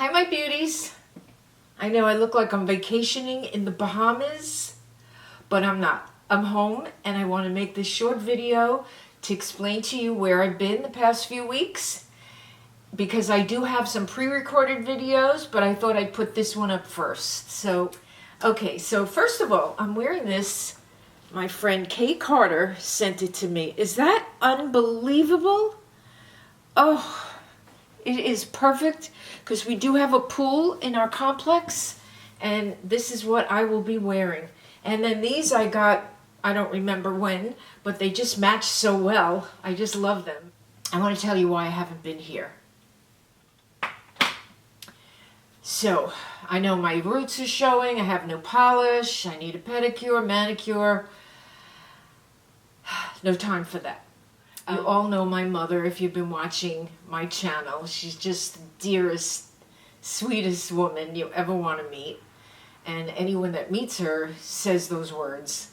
Hi, my beauties. I know I look like I'm vacationing in the Bahamas, but I'm not. I'm home, and I want to make this short video to explain to you where I've been the past few weeks, because I do have some pre-recorded videos, but I thought I'd put this one up first. So, okay, so first of all, I'm wearing this. My friend Kay Carter sent it to me. Is that unbelievable? Oh, it is perfect, because we do have a pool in our complex, and this is what I will be wearing. And then these I got, I don't remember when, but they just match so well. I just love them. I want to tell you why I haven't been here. So, I know my roots are showing, I have no polish, I need a pedicure, manicure. No time for that. You all know my mother if you've been watching my channel. She's just the dearest, sweetest woman you ever want to meet. And anyone that meets her says those words.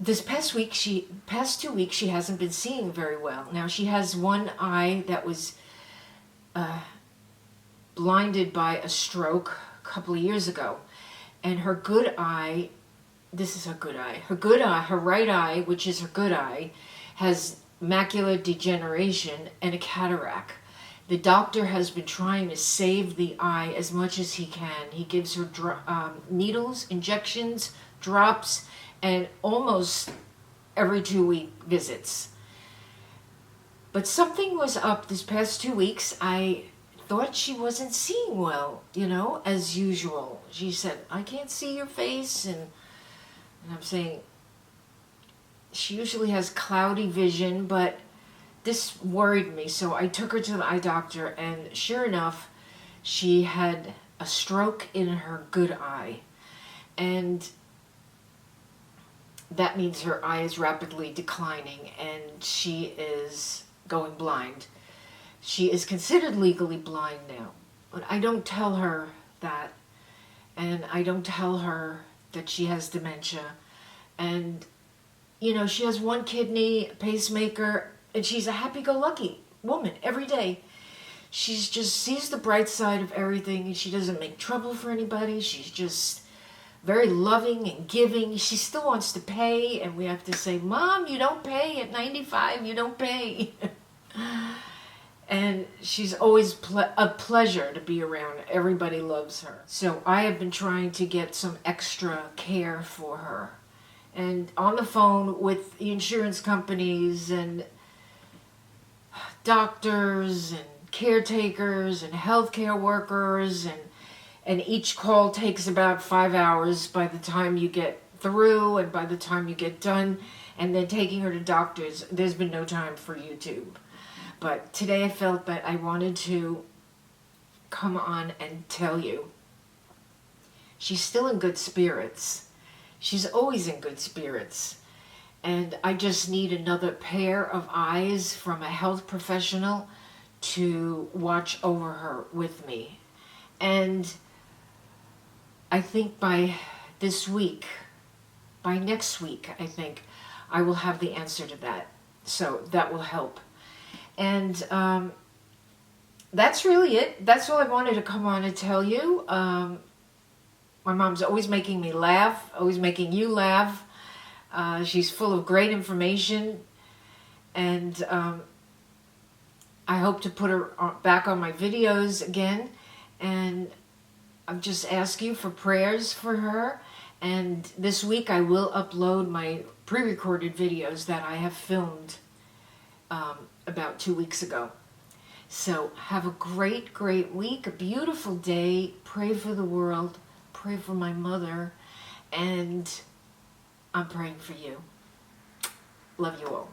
This past 2 weeks, she hasn't been seeing very well. Now, she has one eye that was blinded by a stroke a couple of years ago. And her good eye, this is her good eye. Her right eye, which is her good eye, has macular degeneration and a cataract. The doctor has been trying to save the eye as much as he can. He gives her needles, injections, drops, and almost every 2-week visits. But something was up this past 2 weeks. I thought she wasn't seeing well, you know, as usual. She said, I can't see your face, and I'm saying, she usually has cloudy vision, but this worried me. So I took her to the eye doctor, and sure enough, she had a stroke in her good eye. And that means her eye is rapidly declining, and she is going blind. She is considered legally blind now. But I don't tell her that, and I don't tell her that she has dementia. And, you know, she has one kidney, a pacemaker, and she's a happy-go-lucky woman every day. She's just sees the bright side of everything, and she doesn't make trouble for anybody. She's just very loving and giving. She still wants to pay, and we have to say, Mom, you don't pay at 95, you don't pay. And she's always a pleasure to be around. Everybody loves her. So I have been trying to get some extra care for her. And on the phone with the insurance companies and doctors and caretakers and healthcare workers, and each call takes about 5 hours by the time you get through and by the time you get done, and then taking her to doctors. There's been no time for YouTube. But today I felt that I wanted to come on and tell you she's still in good spirits. She's always in good spirits. And I just need another pair of eyes from a health professional to watch over her with me. And I think by this week, by next week, I think, I will have the answer to that. So that will help. And that's really it. That's all I wanted to come on and tell you. My mom's always making me laugh, always making you laugh. She's full of great information. And I hope to put her back on my videos again. And I just ask you for prayers for her. And this week I will upload my pre-recorded videos that I have filmed about 2 weeks ago. So have a great, great week, a beautiful day. Pray for the world. Pray for my mother. And I'm praying for you. Love you all.